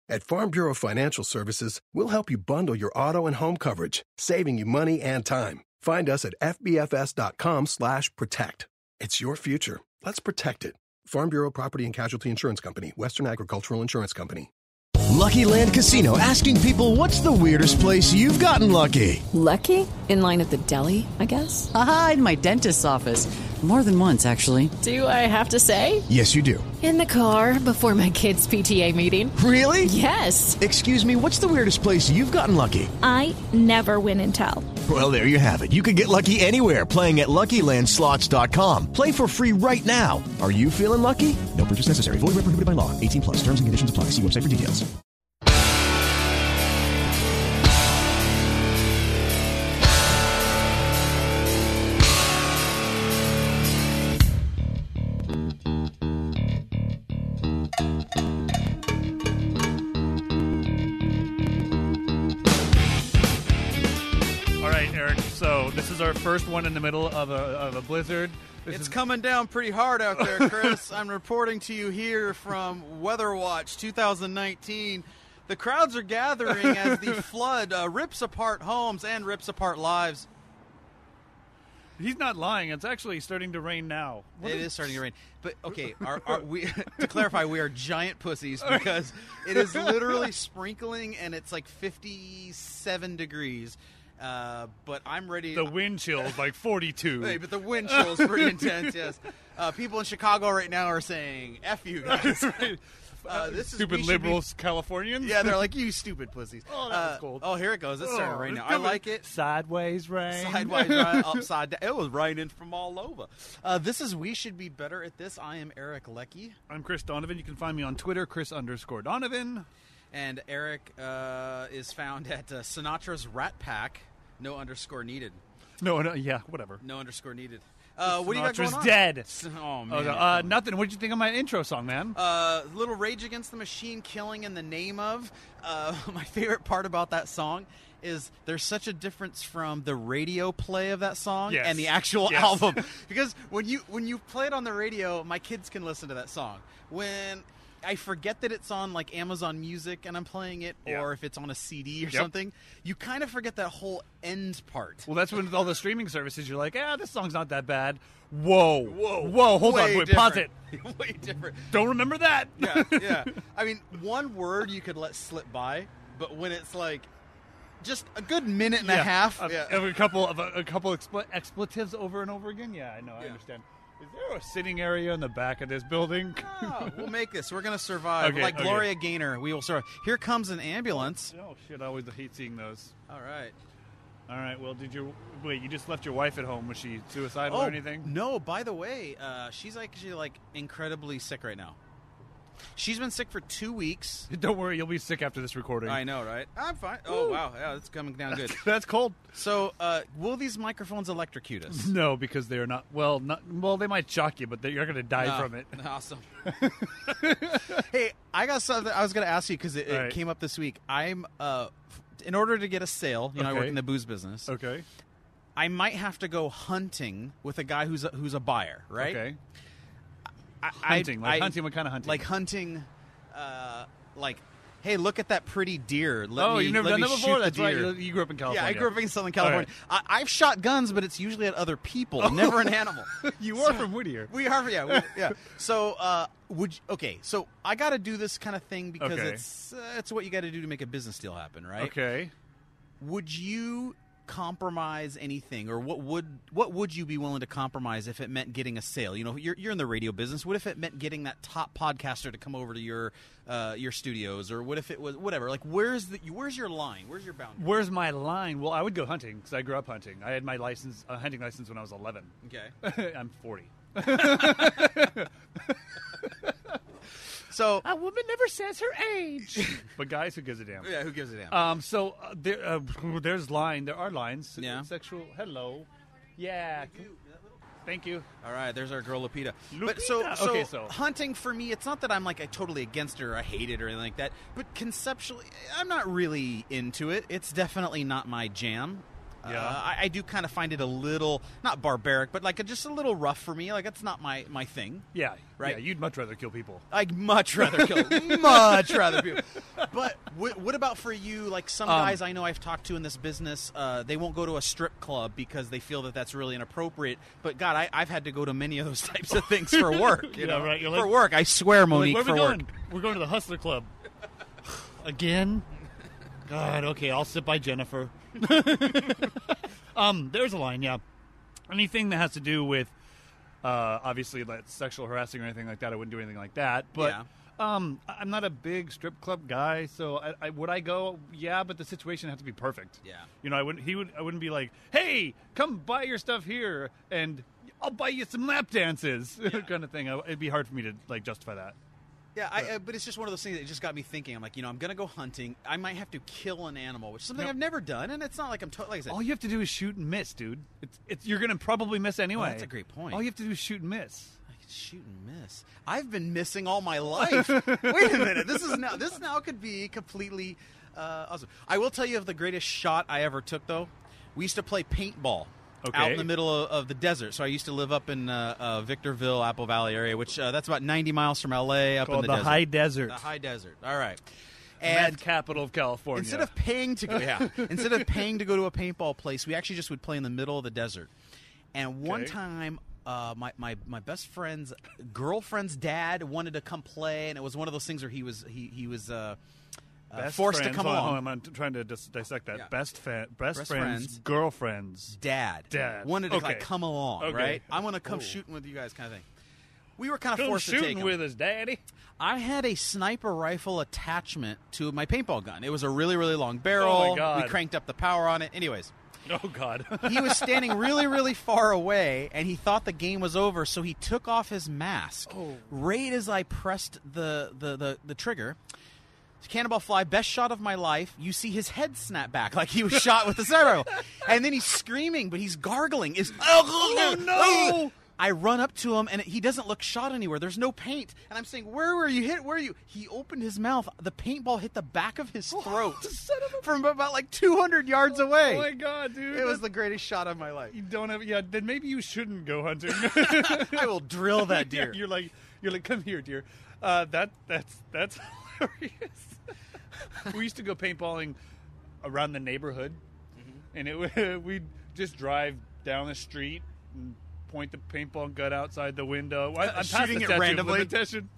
At Farm Bureau Financial Services, we'll help you bundle your auto and home coverage, saving you money and time. Find us at fbfs.com/protect. It's your future. Let's protect it. Farm Bureau Property and Casualty Insurance Company, Western Agricultural Insurance Company. Lucky Land Casino, asking people, what's the weirdest place you've gotten lucky? Lucky? In line at the deli, I guess? Aha, in my dentist's office. More than once, actually. Do I have to say? Yes, you do. In the car before my kids' PTA meeting. Really? Yes. Excuse me, what's the weirdest place you've gotten lucky? I never win and tell. Well, there you have it. You can get lucky anywhere, playing at LuckyLandSlots.com. Play for free right now. Are you feeling lucky? No purchase necessary. Void where prohibited by law. 18+. Terms and conditions apply. See website for details. So this is our first one in the middle of a blizzard. It's coming down pretty hard out there, Chris. I'm reporting to you here from Weather Watch 2019. The crowds are gathering as the flood rips apart homes and rips apart lives. He's not lying. It's actually starting to rain now. It is starting to rain. But, okay, we to clarify, we are giant pussies because it is literally sprinkling and it's like 57 degrees. But I'm ready. The wind chill is like 42. Hey, but the wind chill is pretty intense, yes. People in Chicago right now are saying, F you guys. This stupid liberals, Californians? Yeah, they're like, you stupid pussies. Oh, that was cold. Oh, here it goes. It's starting to rain now. I like it. Sideways rain. Sideways rain, upside down. It was raining from all over. This is We Should Be Better at This. I am Eric Leckie. I'm Chris Donovan. You can find me on Twitter, Chris_Donovan. And Eric is found at Sinatra's Rat Pack. No underscore needed. No, yeah, whatever. No underscore needed. What do you got going on? Dead. Oh, man. Nothing. What did you think of my intro song, man? Little Rage Against the Machine, Killing in the Name of. My favorite part about that song is there's such a difference from the radio play of that song and the actual album. Because when you play it on the radio, my kids can listen to that song. When I forget that it's on like Amazon Music and I'm playing it, or if it's on a CD or something, you kind of forget that whole end part. Well, that's when with all the streaming services, you're like, this song's not that bad. Whoa, hold on, wait, pause it. Way different. Don't remember that. Yeah. I mean, one word you could let slip by, but when it's like just a good minute and a half, a couple expletives over and over again. Yeah, I know, I understand. Is there a sitting area in the back of this building? No, we'll make this. We're going to survive. Okay, like Gloria Gaynor, we will survive. Here comes an ambulance. Oh, shit. I always hate seeing those. All right. Well, you just left your wife at home. Was she suicidal or anything? No, by the way, she's actually like incredibly sick right now. She's been sick for 2 weeks. Don't worry, you'll be sick after this recording. I know, right? I'm fine. Oh, wow. Yeah, it's coming down good. That's cold. So, will these microphones electrocute us? No, because they're not. Well, they might shock you, but you're going to die from it. Awesome. Hey, I got something I was going to ask you because it came up this week. I'm, in order to get a sale, I work in the booze business. Okay. I might have to go hunting with a guy who's a buyer, right? Okay. Hunting? What kind of hunting? Like hunting, hey, look at that pretty deer. You've never done that before? That's right. You grew up in California. Yeah, I grew up in Southern California. Right. I've shot guns, but it's usually at other people, never an animal. You are from Whittier. We are, yeah. So, so I got to do this kind of thing because it's what you got to do to make a business deal happen, right? Okay. Would you compromise anything, or what would you be willing to compromise if it meant getting a sale? You're in the radio business. What if it meant getting that top podcaster to come over to your studios, or what if it was whatever? Like, where's your line? Where's your boundary? Where's my line? Well, I would go hunting because I grew up hunting. I had my hunting license when I was 11. Okay, I'm 40. So a woman never says her age. But guys, who gives a damn? Yeah, who gives a damn? There's line. There are lines. Yeah. Sexual. Hello. Yeah. Thank you. All right, there's our girl Lupita. But so hunting for me, it's not that I'm like totally against it or I hate it or anything like that. But conceptually, I'm not really into it. It's definitely not my jam. Yeah. I do kind of find it a little, not barbaric, but like just a little rough for me. Like, it's not my thing. Yeah. Right? Yeah, you'd much rather kill people. I'd much rather kill people. But But what about for you? Like some guys I know I've talked to in this business, they won't go to a strip club because they feel that that's really inappropriate. But God, I've had to go to many of those types of things for work. You know? Right. You're for work, I swear, Monique. Where are we for going? work, We're going to the Hustler Club. Again? God, okay, I'll sit by Jennifer. There's a line, yeah. Anything that has to do with, obviously, like sexual harassing or anything like that, I wouldn't do anything like that. But I'm not a big strip club guy, so would I go? Yeah, but the situation has to be perfect. Yeah. You know, I wouldn't be like, hey, come buy your stuff here, and I'll buy you some lap dances, kind of thing. It'd be hard for me to like justify that. Yeah, but it's just one of those things that just got me thinking. I'm like, I'm going to go hunting. I might have to kill an animal, which is something I've never done, and it's not like I'm like I said. All you have to do is shoot and miss, dude. You're going to probably miss anyway. Oh, that's a great point. All you have to do is shoot and miss. I can shoot and miss. I've been missing all my life. Wait a minute. This now could be completely awesome. I will tell you of the greatest shot I ever took, though. We used to play paintball. Okay. Out in the middle of the desert. So I used to live up in Victorville, Apple Valley area, which that's about 90 miles from L.A. up Called in the the desert. high desert. The high desert. All right. And And capital of California. instead of paying to go, instead of paying to go to a paintball place, we actually just would play in the middle of the desert. And one time, my best friend's girlfriend's dad wanted to come play, and it was one of those things where he was forced to come along. I'm trying to dissect that. Yeah. Best friend's friend's girlfriend's dad wanted to like come along, right? I want to come shooting with you guys, kind of thing. We were kind of forced to take shooting him. with his daddy. I had a sniper rifle attachment to my paintball gun. It was a really, really long barrel. Oh, my God. We cranked up the power on it. Anyways. Oh, God. He was standing really, really far away, and he thought the game was over, so he took off his mask. Oh. Right as I pressed the trigger, cannonball fly, best shot of my life. You see his head snap back like he was shot with the sniper rifle. And then he's screaming, but he's gargling. Oh, no! I run up to him, and he doesn't look shot anywhere. There's no paint. And I'm saying, where were you hit? Where are you? He opened his mouth. The paintball hit the back of his throat from about like 200 yards away. Oh, my God, dude. It was the greatest shot of my life. You don't have... Yeah, then maybe you shouldn't go hunting. I will drill that deer. You're like, come here, deer. That's hilarious. We used to go paintballing around the neighborhood, and we'd just drive down the street and point the paintball gun outside the window. I'm shooting it randomly. Statute of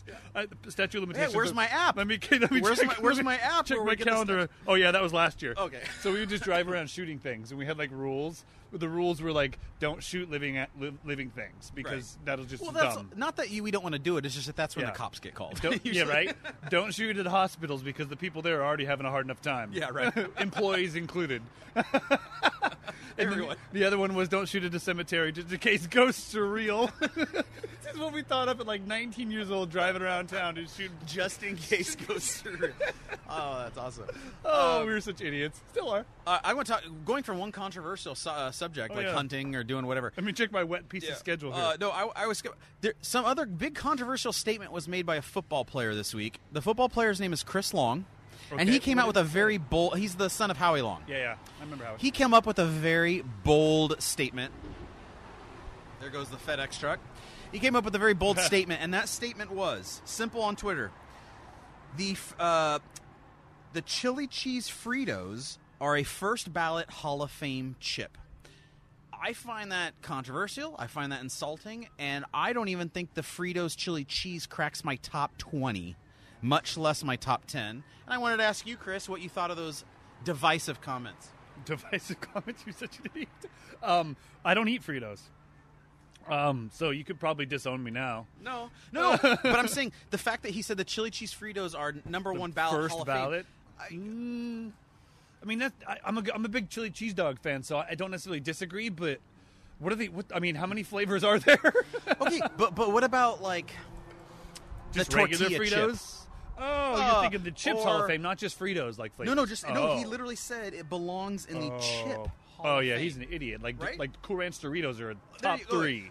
limitations. Hey, where's my app? Let me Where's my app? Check where my we get the calendar. stuff? Oh yeah, that was last year. Okay. So we would just drive around shooting things, and we had like rules. The rules were like, don't shoot living things because that'll just that's dumb. not that we don't want to do it. It's just that's when the cops get called. Yeah, right. Don't shoot at hospitals because the people there are already having a hard enough time. Yeah, right. Employees included. Everyone. The other one was don't shoot at a cemetery just in case ghosts are real. This is what we thought up at like 19 years old, driving around town to shoot just in case ghosts are real. Oh, that's awesome. Oh, we were such idiots. Still are. I want to talk. Going from one controversial subject like hunting or doing whatever. Let me check my wet piece of schedule here. No, I was. Some other big controversial statement was made by a football player this week. The football player's name is Chris Long. Okay. And he came out with a very bold... He's the son of Howie Long. Yeah. I remember Howie. He came up with a very bold statement. There goes the FedEx truck. He came up with a very bold statement, and that statement was, simple on Twitter, the chili cheese Fritos are a first ballot Hall of Fame chip. I find that controversial. I find that insulting, and I don't even think the Fritos chili cheese cracks my top 20. Much less my top 10. And I wanted to ask you, Chris, what you thought of those divisive comments. Divisive comments? You're such an idiot. I don't eat Fritos. So you could probably disown me now. No. But I'm saying the fact that he said the chili cheese Fritos are number one ballot first Hall of ballot? Fame. I mean, I'm a big chili cheese dog fan, so I don't necessarily disagree, but what are they... how many flavors are there? Okay, but what about, like... Just the regular tortilla Fritos? chip. Oh, you're thinking the Chips Hall of Fame, not just Fritos like flavors. No, he literally said it belongs in the chip Hall of Fame. He's an idiot. Like Right? like Cool Ranch Doritos are a top 3.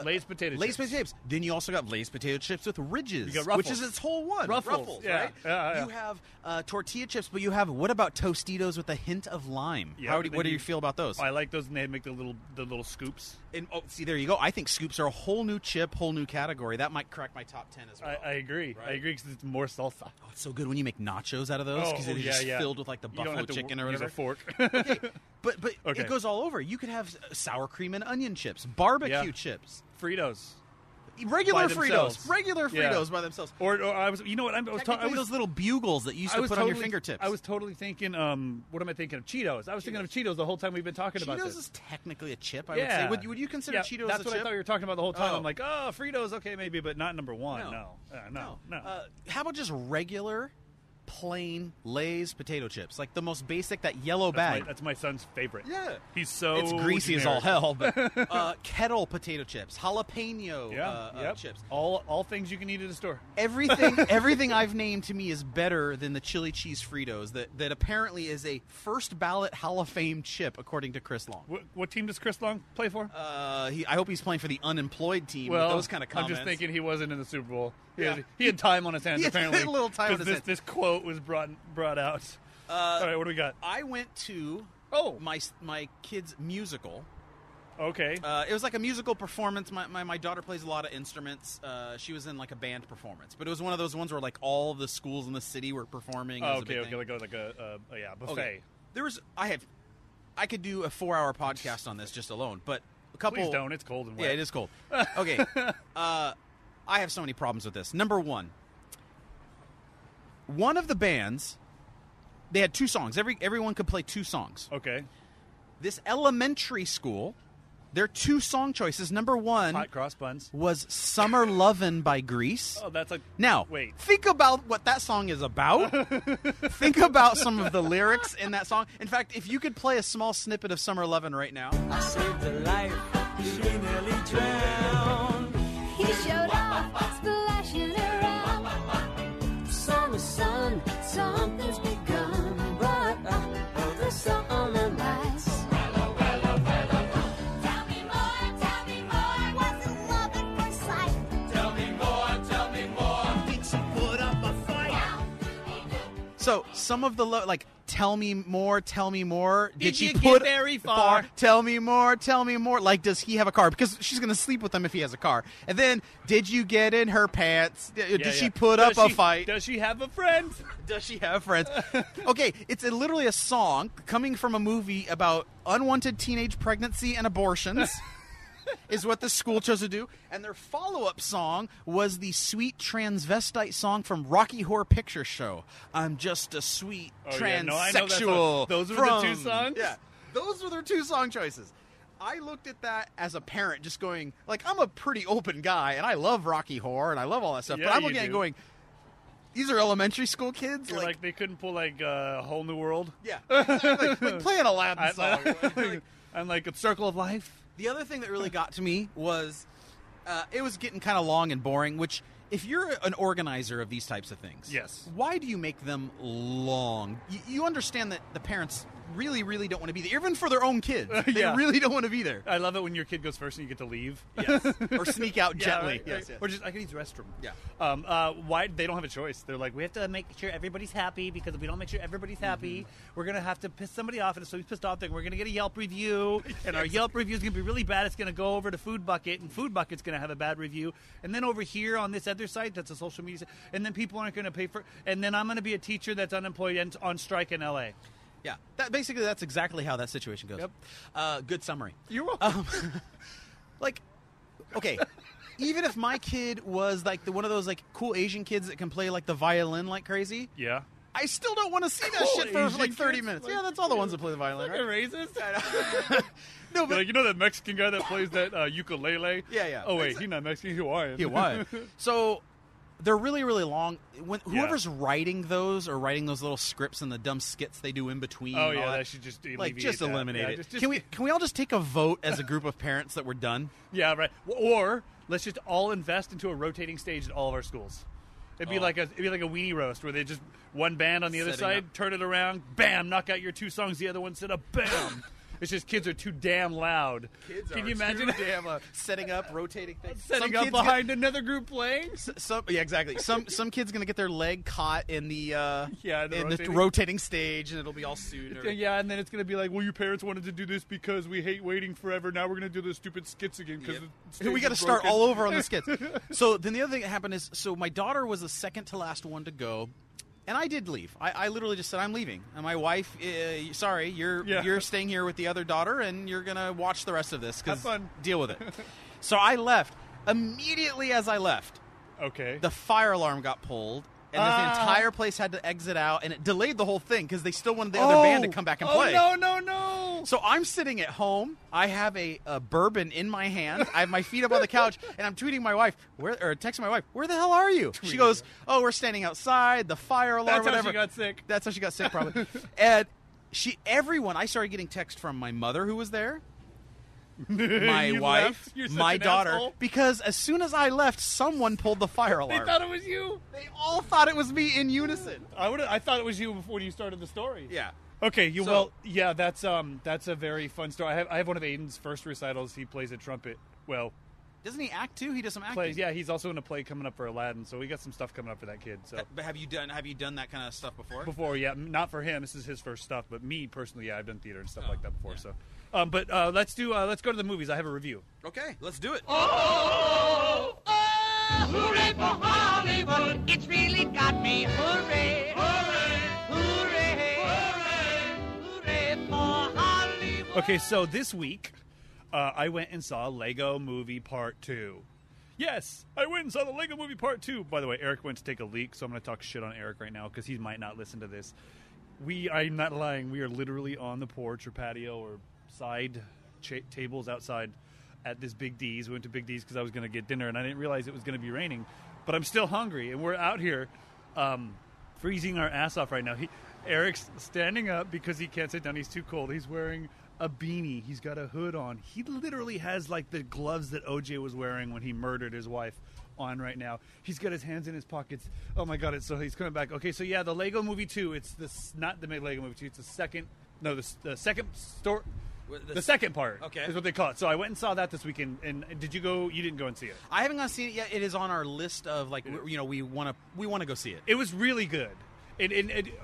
Lay's potato chips. Lay's potato chips. Then you also got Lay's potato chips with Ridges, You got Ruffles. which is its whole one. Ruffles, yeah. right? Yeah. You have tortilla chips, but you have, what about Tostitos with a hint of lime? Yeah, What do you feel about those? I like those, and they make the little scoops. And see, there you go. I think scoops are a whole new chip, whole new category. That might crack my top 10 as well. I agree. Right? I agree because it's more salsa. Oh, it's so good when you make nachos out of those because they're just filled with like the You don't buffalo have to chicken or use whatever. a fork. Okay, but Okay. it goes all over. You could have sour cream and onion chips, barbecue chips, Fritos. regular By Fritos, themselves. regular Yeah. Fritos by themselves. Or I was, you know what? I was Technically, those little bugles that you used to put on your fingertips. I was totally thinking, what am I thinking of? Cheetos. I was thinking of Cheetos the whole time we've been talking about Cheetos this. is technically a chip, I would say. Would you consider Cheetos that's a what chip? I thought you were talking about the whole time. Oh. I'm like, Fritos, okay, maybe, but not number one. No. How about just regular, plain Lay's potato chips? Like the most basic, that yellow bag. That's my son's favorite. Yeah. He's so It's greasy as all generic. hell, but kettle potato chips, jalapeno chips. All things you can eat at a store. Everything I've named to me is better than the chili cheese Fritos that apparently is a first ballot Hall of Fame chip, according to Chris Long. What team does Chris Long play for? I hope he's playing for the unemployed team with those kind of comments. I'm just thinking he wasn't in the Super Bowl. Yeah. He had time on his hands, He had apparently. a little time on his hands. This quote was brought out. All right, what do we got? I went to my kid's musical. Okay. It was like a musical performance. My daughter plays a lot of instruments. She was in like a band performance, but it was one of those ones where like all the schools in the city were performing. Oh, okay, like a buffet. Okay. I could do a 4-hour podcast on this just alone, but a couple. Please don't. It's cold and wet. Yeah, it is cold. Okay. I have so many problems with this. Number one of the bands, they had 2 songs. Everyone could play 2 songs. Okay. This elementary school, their 2 song choices. Number 1 Hot cross buns was "Summer Lovin' by Grease." Oh, that's like now. Wait. Think about what that song is about. Think about some of the lyrics in that song. In fact, if you could play a small snippet of "Summer Lovin'" right now. I saved her life. She nearly drowned. He showed off, splashing around. Summer sun, something's begun, but the summer lights. Tell me more, wasn't love at first sight? Tell me more, did she put up a fight? So some of the tell me more. Did she you put get very far? Tell me more. Like, does he have a car? Because she's going to sleep with him if he has a car. And then, did you get in her pants? Did she put up a fight? Does she have a friend? Does she have friends? Okay, it's literally a song coming from a movie about unwanted teenage pregnancy and abortions. Is what the school chose to do. And their follow-up song was the sweet transvestite song from Rocky Horror Picture Show. I'm just a sweet transsexual. Those were the 2 songs? Yeah, those were their 2 song choices. I looked at that as a parent just going, like, I'm a pretty open guy, and I love Rocky Horror, and I love all that stuff. Yeah, but I'm you looking at it do. going, these are elementary school kids? You're like they couldn't pull like a Whole New World? Yeah. like play an Aladdin song. I'm like a Circle of Life. The other thing that really got to me was it was getting kind of long and boring, which if you're an organizer of these types of things, yes, why do you make them long? You understand that the parents really, really don't want to be there, even for their own kids. They really don't want to be there. I love it when your kid goes first and you get to leave. Yes. Or sneak out gently. Right. Yes. Or just, I can use the restroom. Yeah. Why? They don't have a choice. They're like, we have to make sure everybody's happy, because if we don't make sure everybody's happy, we're going to have to piss somebody off. And so he's pissed off, then we're going to get a Yelp review. And our Yelp review is going to be really bad. It's going to go over to Food Bucket, and Food Bucket's going to have a bad review. And then over here on this other site, that's a social media site, and then people aren't going to pay for, and then I'm going to be a teacher that's unemployed and on strike in L.A. Yeah, that's exactly how that situation goes. Yep. Good summary. You're welcome. Okay, even if my kid was like one of those like cool Asian kids that can play like the violin like crazy, yeah, I still don't want to see that shit for like 30 minutes. Yeah, that's all the ones that play the violin, right? Racist. No, but you know that Mexican guy that plays that ukulele? Yeah. Oh wait, he's not Mexican. He's Hawaiian. Hawaiian. So they're really, really long. When whoever's writing those or writing those little scripts and the dumb skits they do in between. Oh yeah, that should just eliminate it. Can we all just take a vote as a group of parents that we're done? Yeah, right. Or let's just all invest into a rotating stage at all of our schools. It'd be like a weenie roast where they just one band on the other side, turn it around, bam, knock out your 2 songs. The other one set up, bam. It's just kids are too damn loud. Can you imagine too damn setting up, rotating things, setting up behind another group playing? Yeah, exactly. Some kid's gonna get their leg caught in the the rotating stage, and it'll be all sued. Yeah, and then it's gonna be like, well, your parents wanted to do this because we hate waiting forever. Now we're gonna do those stupid skits again because we got to start all over on the skits. So then the other thing that happened is, so my daughter was the second to last one to go. And I did leave. I literally just said, I'm leaving. And my wife, sorry, you're staying here with the other daughter, and you're going to watch the rest of this. Have fun. Deal with it. So I left. Immediately as I left, the fire alarm got pulled, and the entire place had to exit out, and it delayed the whole thing because they still wanted the other band to come back and play. No. So I'm sitting at home. I have a bourbon in my hand. I have my feet up on the couch, and I'm tweeting my wife, texting my wife, where the hell are you? She goes, oh, we're standing outside, the fire alarm, That's whatever. How she got sick. That's how she got sick, probably. And I started getting text from my mother who was there, my wife, my daughter, asshole. Because as soon as I left, someone pulled the fire alarm. They thought it was you. They all thought it was me in unison. I thought it was you before you started the story. Yeah. Okay. That's a very fun story. I have one of Aiden's first recitals. He plays a trumpet. Well, doesn't he act too? He does some acting. Plays. Yeah, he's also in a play coming up for Aladdin. So we got some stuff coming up for that kid. So, but have you done that kind of stuff before? Before, yeah, not for him. This is his first stuff. But me personally, yeah, I've done theater and stuff like that before. Yeah. So, but let's go to the movies. I have a review. Okay, let's do it. Oh, hooray for Hollywood! It's really got me. Hooray, hooray, hooray, hooray, hooray for Hollywood! Okay, so this week, I went and saw Lego Movie Part 2. Yes, I went and saw the Lego Movie Part 2. By the way, Eric went to take a leak, so I'm going to talk shit on Eric right now because he might not listen to this. I'm not lying. We are literally on the porch or patio or side tables outside at this Big D's. We went to Big D's because I was going to get dinner, and I didn't realize it was going to be raining. But I'm still hungry, and we're out here freezing our ass off right now. Eric's standing up because he can't sit down. He's too cold. He's wearing a beanie. He's got a hood on. He literally has like the gloves that OJ was wearing when he murdered his wife on right now. He's got his hands in his pockets. Oh my God! So he's coming back. Okay, so yeah, the Lego Movie 2. It's not the Lego Movie 2. It's the second. No, the second story. The second part is what they call it. So I went and saw that this weekend. And did you go? You didn't go and see it. I haven't gone to see it yet. It is on our list of we want to go see it. It was really good. I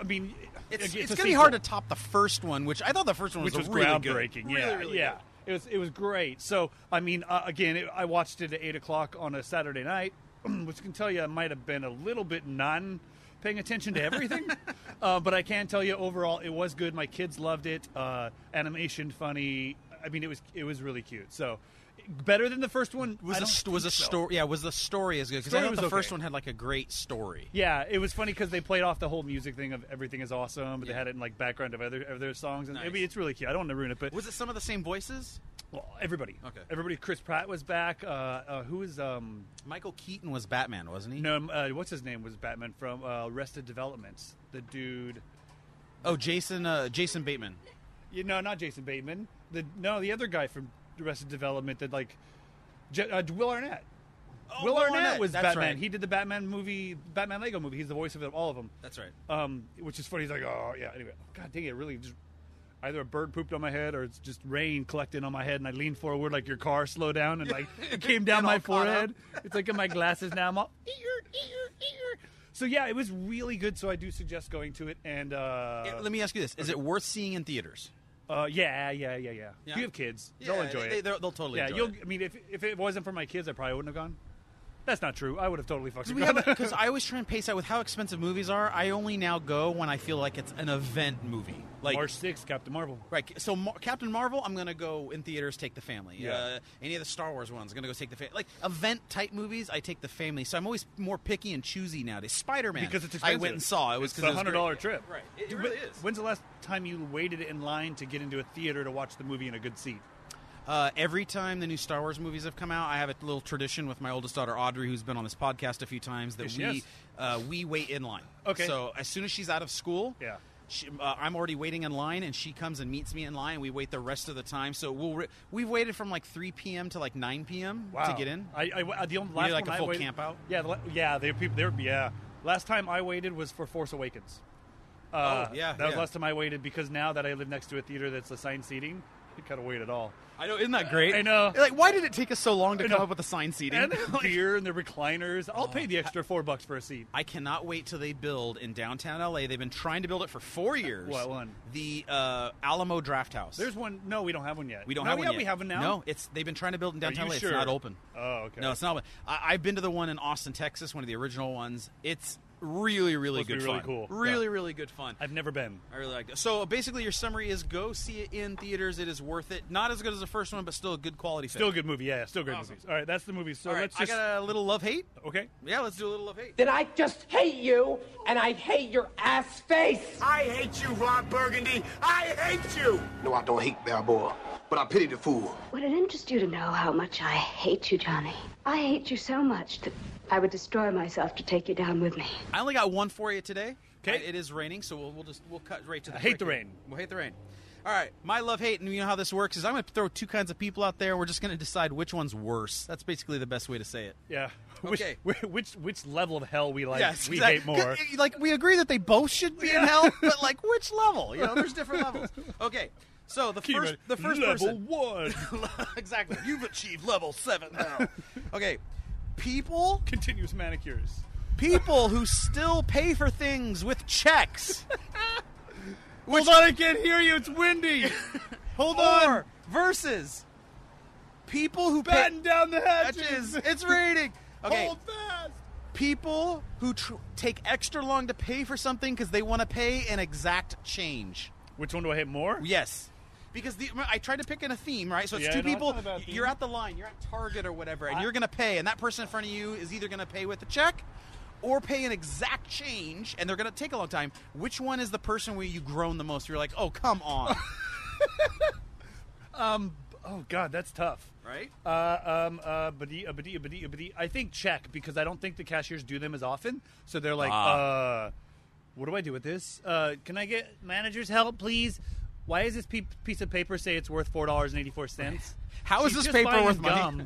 mean, it's going to be hard to top the first one, which I thought the first one was really groundbreaking. Good. Really yeah. Good. It was great. So I mean, again, I watched it at 8:00 on a Saturday night, which can tell you I might have been a little bit paying attention to everything. But I can tell you overall it was good. My kids loved it. Animation funny. I mean, it was really cute. So better than the first one. Was the story? Yeah, was the story as good? Because I thought the first one had like a great story. Yeah, it was funny because they played off the whole music thing of everything is awesome, but they had it in like background of other songs, and I mean, it's really cute. I don't want to ruin it, but was it some of the same voices? Well, everybody. Okay. Everybody. Chris Pratt was back. Who is Michael Keaton was Batman, wasn't he? No, what's his name was Batman from Arrested Development. The dude. Oh, Jason Bateman. Not Jason Bateman. The other guy from Arrested Development that Will Arnett. Oh, Will Arnett was Batman. Right. He did the Batman Lego movie. He's the voice of all of them. That's right. Which is funny. He's like, oh yeah. Anyway, God dang it! Really, just either a bird pooped on my head or it's just rain collecting on my head, and I leaned forward like your car slowed down and like it came down my forehead. It's like in my glasses now. I'm all ear. So yeah, it was really good. So I do suggest going to it. And let me ask you this: is it worth seeing in theaters? Yeah. You have kids; they'll enjoy it. They'll totally enjoy it. I mean, if it wasn't for my kids, I probably wouldn't have gone. That's not true. I would have totally fucking gone. Because I always try and pace out with how expensive movies are. I only now go when I feel like it's an event movie. Like March 6th, Captain Marvel. Right. So Captain Marvel, I'm going to go in theaters, take the family. Yeah. Any of the Star Wars ones, I'm going to go take the family. Like event-type movies, I take the family. So I'm always more picky and choosy nowadays. Spider-Man. Because it's expensive. I went and saw. It's a $100 trip. Right. It really is. When's the last time you waited in line to get into a theater to watch the movie in a good seat? Every time the new Star Wars movies have come out, I have a little tradition with my oldest daughter, Audrey, who's been on this podcast a few times, that we wait in line. Okay. So as soon as she's out of school, I'm already waiting in line, and she comes and meets me in line, and we wait the rest of the time. So we've waited from like 3 p.m. to like 9 p.m. to get in. The only last like a full camp out. Yeah. Last time I waited was for Force Awakens. That was the last time I waited, because now that I live next to a theater that's assigned seating, you kind of wait at all. I know, isn't that great? I know. Like, why did it take us so long to come up with assigned seating? And the beer and the recliners. I'll pay the extra $4 for a seat. I cannot wait till they build in downtown LA. They've been trying to build it for 4 years. What one? The Alamo Draft House. There's one. No, we don't have one yet. We don't have one yet. We have one now. No, they've been trying to build in downtown LA. Sure? It's not open. Oh, okay. No, it's not open. I've been to the one in Austin, Texas, one of the original ones. It's really, really good fun. Really cool. Really good fun. I've never been. I really like it. So basically, your summary is go see it in theaters. It is worth it. Not as good as the first one, but still a good quality film. Still a good movie. Yeah, still great movies. All right, that's the movie. So All right, let's just. I got a little love-hate. Okay. Yeah, let's do a little love-hate. Then I just hate you, and I hate your ass face. I hate you, Ron Burgundy. I hate you. No, I don't hate Balboa, but I pity the fool. Would it interest you to know how much I hate you, Johnny? I hate you so much that I would destroy myself to take you down with me. I only got one for you today. Okay. It is raining, so we'll cut right to the I hate break the here. rain. We'll hate the rain. All right, my love-hate, and you know how this works, is I'm going to throw two kinds of people out there. We're just going to decide which one's worse. That's basically the best way to say it. Yeah. Okay. Which level of hell we like? Yes, we exactly. hate more. Like, we agree that they both should be in hell, but like which level? You know, there's different levels. Okay. So the first level person, 1. exactly. You've achieved level 7 now. Okay. People, Continuous manicures. people who still pay for things with checks. Hold on, I can't hear you. It's windy. Hold on. Versus people who Batten down the hatches. It's raining. Okay. Hold fast. People who take extra long to pay for something because they want to pay an exact change. Which one do I hate more? Yes. Because I tried to pick in a theme, right? So it's two people. It's not a bad theme. You're at the line. You're at Target or whatever, and you're going to pay. And that person in front of you is either going to pay with a check or pay an exact change, and they're going to take a long time. Which one is the person where you groan the most? You're like, oh, come on. Oh, God, that's tough. Right? I think check, because I don't think the cashiers do them as often. So they're like, what do I do with this? Can I get manager's help, please? Why does this piece of paper say it's worth $4.84? How is this paper worth money?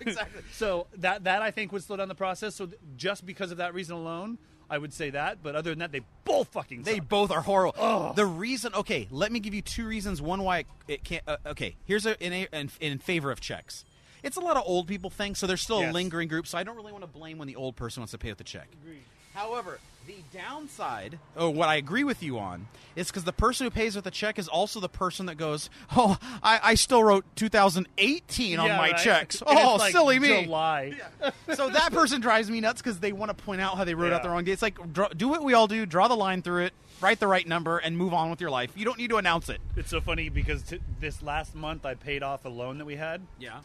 Exactly. So that I think would slow down the process. So just because of that reason alone, I would say that. But other than that, they both fucking suck. They both are horrible. Oh. The reason, okay, let me give you two reasons. One, why it can't. Okay, here's in favor of checks. It's a lot of old people thing, so there's still a lingering group. So I don't really want to blame when the old person wants to pay with the check. Agreed. However, the downside, or what I agree with you on, is because the person who pays with a check is also the person that goes, oh, I still wrote 2018 on my checks. Oh, like silly me. July. Yeah. So that person drives me nuts because they want to point out how they wrote out the wrong date. It's like, do what we all do, draw the line through it, write the right number, and move on with your life. You don't need to announce it. It's so funny because this last month I paid off a loan that we had. Yeah.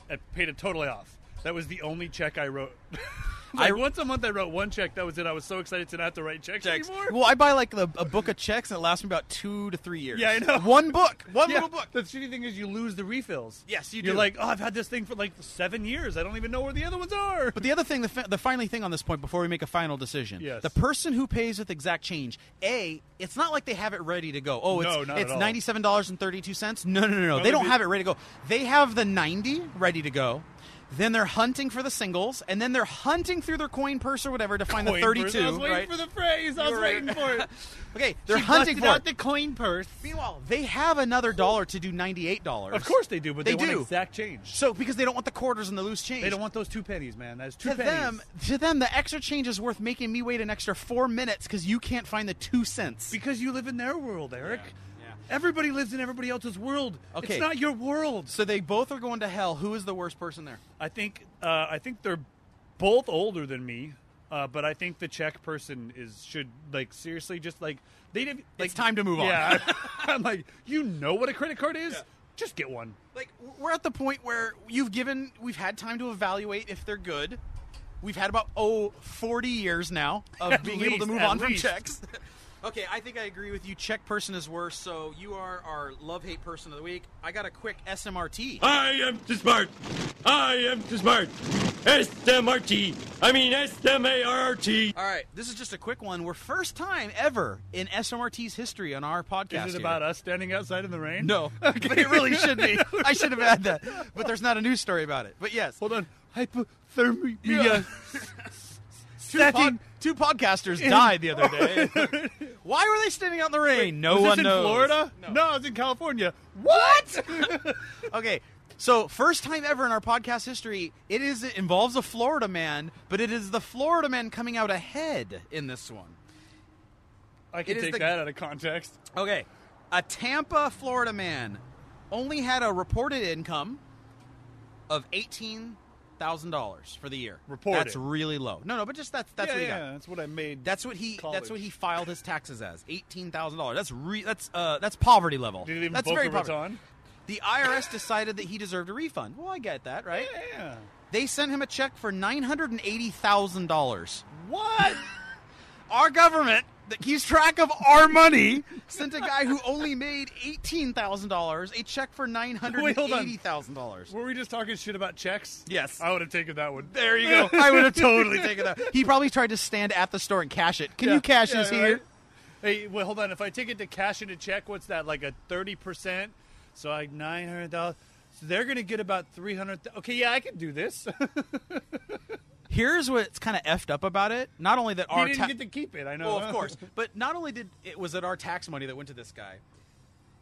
I paid it totally off. That was the only check I wrote. Once a month I wrote one check. That was it. I was so excited to not have to write checks anymore. Well, I buy like a book of checks, and it lasts me about 2 to 3 years. Yeah, I know. One book. One little book. The shitty thing is you lose the refills. Yes, you do. You're like, oh, I've had this thing for like 7 years. I don't even know where the other ones are. But the other thing, the final thing on this point before we make a final decision, the person who pays with exact change, it's not like they have it ready to go. Oh, it's $97.32. No. They don't have it ready to go. They have the 90 ready to go. Then they're hunting for the singles, and then they're hunting through their coin purse or whatever to find the 32. I was waiting for the phrase. I was waiting for it. Okay, they're hunting for out the coin purse. Meanwhile, they have another dollar to do $98. Of course they do, but they want do. exact change. So because they don't want the quarters and the loose change. They don't want those 2 pennies, man. That's 2 pennies. pennies. To them, the extra change is worth making me wait an extra 4 minutes because you can't find the 2 cents. Because you live in their world, Eric. Yeah. Everybody lives in everybody else's world. Okay. It's not your world. So they both are going to hell. Who is the worst person there? I think they're both older than me, but I think the check person should seriously just it's time to move on. Yeah, I'm like, you know what a credit card is? Yeah. Just get one. Like, we're at the point where we've had time to evaluate if they're good. We've had about 40 years now of being able to move on from checks. Okay, I think I agree with you. Czech person is worse, so you are our love-hate person of the week. I got a quick SMRT. I am too smart. I am too smart. SMRT. I mean SMART. All right, this is just a quick one. We're first time ever in SMRT's history on our podcast. Is it about us standing outside in the rain? No, okay. But it really should be. I should have had that, but there's not a news story about it. But yes. Hold on. Hypothermia. Yeah. Two podcasters died the other day. Why were they standing out in the rain? No one knows. In Florida? No, it's in California. What? Okay, so first time ever in our podcast history, it involves a Florida man, but it is the Florida man coming out ahead in this one. I can take that out of context. Okay, a Tampa, Florida man only had a reported income of $18,000 for the year. Reported. That's really low. No, but just that's what he got. Yeah, that's what I made. That's what he filed his taxes as. $18,000. That's poverty level. Did it even that's Boca very poverty. Raton? The IRS decided that he deserved a refund. Well, I get that, right? Yeah. They sent him a check for $980,000. What? Our government that keeps track of our money sent a guy who only made $18,000 a check for $980,000. Were we just talking shit about checks? Yes. I would have taken that one. There you go. I would have totally taken that. He probably tried to stand at the store and cash it. Can you cash this here? Right. Hey, well, hold on. If I take it to cash in a check, what's that, like a 30%? So like $900. So they're going to get about $300. Okay, yeah, I can do this. Here's what's kind of effed up about it. Not only that he didn't get to keep it, I know. Well, of course. But not only was it our tax money that went to this guy.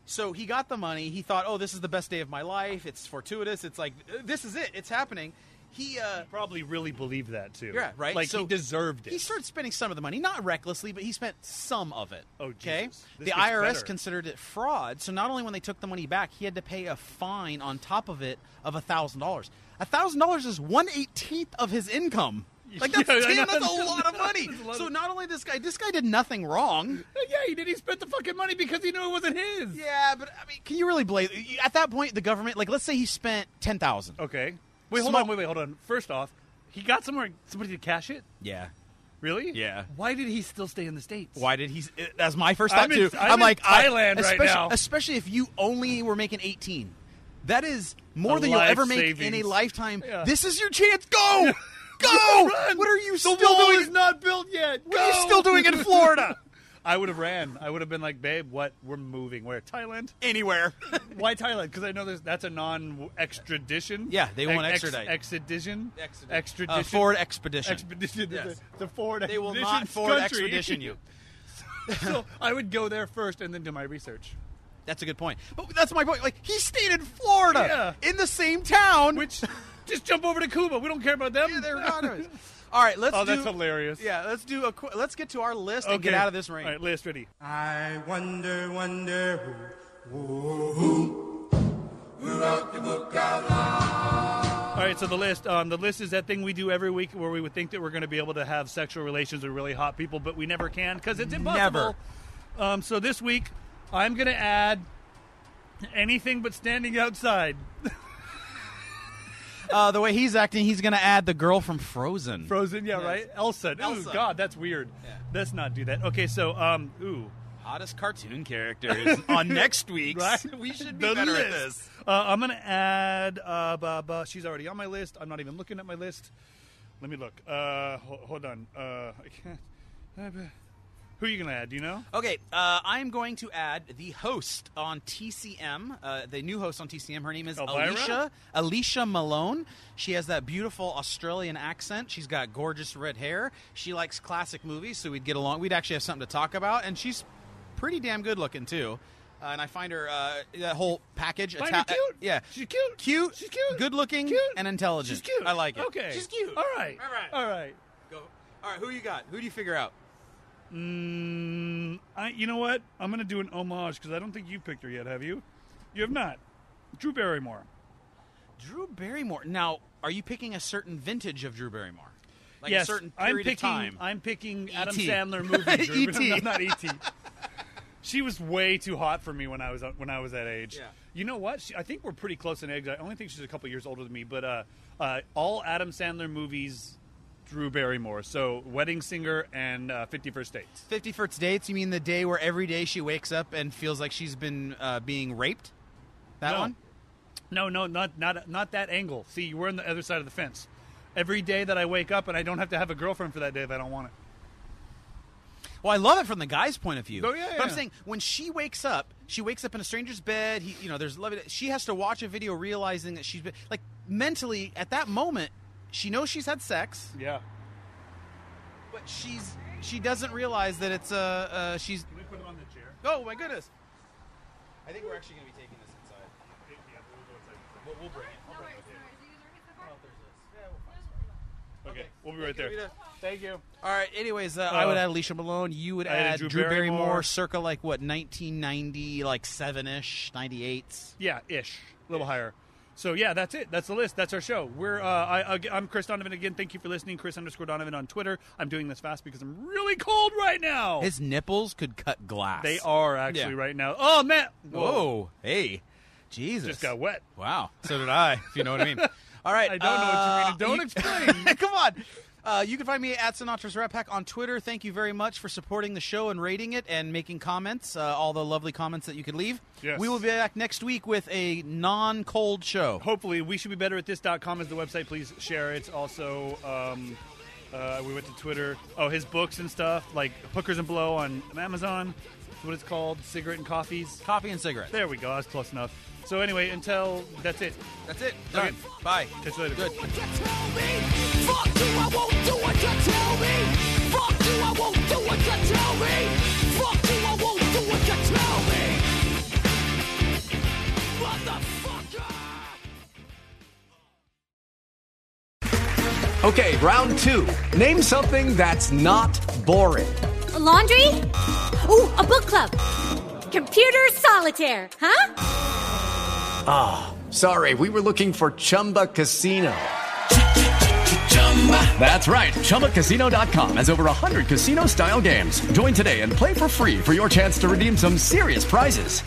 So he got the money. He thought, oh, this is the best day of my life. It's fortuitous. It's like, this is it. It's happening. He probably really believed that, too. Yeah, right? Like, so he deserved it. He started spending some of the money. Not recklessly, but he spent some of it. Oh, okay? Jesus. The IRS considered it fraud. So not only when they took the money back, he had to pay a fine on top of it of $1,000. $1,000 is 1/18 of his income. Like, that's a lot of money. So not only this guy did nothing wrong. Yeah, he did. He spent the fucking money because he knew it wasn't his. Yeah, but, I mean, can you really blame... At that point, the government... Like, let's say he spent $10,000. Okay. Wait, hold on. First off, he got somebody to cash it? Yeah. Really? Yeah. Why did he still stay in the States? Why did he... That's my first thought, too. I'm like, Thailand right now. Especially if you only were making 18. That is more than you'll ever make in a lifetime. Yeah. This is your chance. Go! Go! Run! What are you still doing? The wall doing? is not built yet. What are you still doing in Florida? I would have ran. I would have been like, babe, what? We're moving. Where? Thailand? Anywhere. Why Thailand? Because I know that's a non-extradition. Yeah, they won't extradite. Extradition? Forward expedition. Expedition. Yes. The forward they expedition. They will not forward country. expedition you. So I would go there first and then do my research. That's a good point. But that's my point. Like, he stayed in Florida. In the same town. Which, just jump over to Cuba. We don't care about them. Yeah, they're not. All right, that's hilarious. Yeah, let's get to our list and get out of this rain. All right, list ready. I wonder who wrote the book of life. All right, so the list. The list is that thing we do every week where we would think that we're going to be able to have sexual relations with really hot people, but we never can because it's impossible. Never. So this week, I'm going to add anything but standing outside. The way he's acting, he's going to add the girl from Frozen. Frozen, yeah, yes. Right? Elsa. Ooh, God, that's weird. Yeah. Let's not do that. Okay, so, hottest cartoon characters on next week's. Right? We should be better at this. I'm going to add, she's already on my list. I'm not even looking at my list. Let me look. Hold on. I can't. Who are you going to add? Do you know? Okay, I'm going to add the host on TCM, the new host on TCM. Her name is Alicia Malone. She has that beautiful Australian accent. She's got gorgeous red hair. She likes classic movies, so we'd get along. We'd actually have something to talk about, and she's pretty damn good looking, too. And I find her, that whole package. Find her cute? Yeah. She's cute. She's cute. Good looking. Cute. And intelligent. She's cute. I like it. Okay. She's cute. All right. Go. All right, who you got? Who do you figure out? You know what? I'm going to do an homage because I don't think you've picked her yet, have you? You have not. Drew Barrymore. Drew Barrymore. Now, are you picking a certain vintage of Drew Barrymore? Like yes, a certain period of time? I'm picking Adam Sandler movies. E.T. Not E.T. She was way too hot for me when I was that age. Yeah. You know what? I think we're pretty close in age. I only think she's a couple years older than me, but all Adam Sandler movies Drew Barrymore. So Wedding Singer and 50 First Dates. 50 First Dates, you mean the day where every day she wakes up and feels like she's been being raped? That one? No, not that angle. See, we're on the other side of the fence. Every day that I wake up and I don't have to have a girlfriend for that day if I don't want it. Well, I love it from the guy's point of view. Oh, yeah, but I'm saying when she wakes up in a stranger's bed. There's love. She has to watch a video realizing that she's been like mentally at that moment. She knows she's had sex. Yeah. But she doesn't realize that it's she's. Can we put him on the chair? Oh my goodness! I think we're actually going to be taking this inside. Yeah, we'll go inside. We'll bring it. Okay, we'll be right there. Thank you. All right. Anyways, I would add Alicia Malone. You would add Drew Barrymore. Circa like what 1990, like 7-ish, 98. Yeah, ish, a little higher. So yeah, that's it. That's the list. That's our show. We're I'm Chris Donovan again. Thank you for listening. Chris_Donovan on Twitter. I'm doing this fast because I'm really cold right now. His nipples could cut glass. They are actually right now. Oh man! Whoa! Hey, Jesus! Just got wet. Wow. So did I. If you know what I mean. All right. I don't know what you mean. Don't explain. Come on. You can find me at Sinatra's Rat Pack on Twitter. Thank you very much for supporting the show and rating it and making comments, all the lovely comments that you could leave. Yes. We will be back next week with a non-cold show. Hopefully. We should be better at this.com is the website. Please share it. Also, we went to Twitter. Oh, his books and stuff, like Hookers and Blow on Amazon. That's what it's called. Cigarette and Coffees. Coffee and Cigarette. There we go. That's close enough. So anyway, that's it. That's it. Done. Okay. Bye. Catch you later. Good. Fuck you, I won't do what you tell me. Fuck you, I won't do what you tell me. Fuck you, I won't do what you tell me. Motherfucker. Okay, round 2. Name something that's not boring. A laundry? Ooh, a book club. Computer solitaire, huh? Ah, sorry, we were looking for Chumba Casino. That's right, ChumbaCasino.com has over 100 casino-style games. Join today and play for free for your chance to redeem some serious prizes.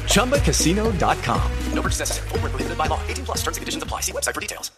ChumbaCasino.com. No purchase necessary. Void where prohibited by law. 18+ terms and conditions apply. See website for details.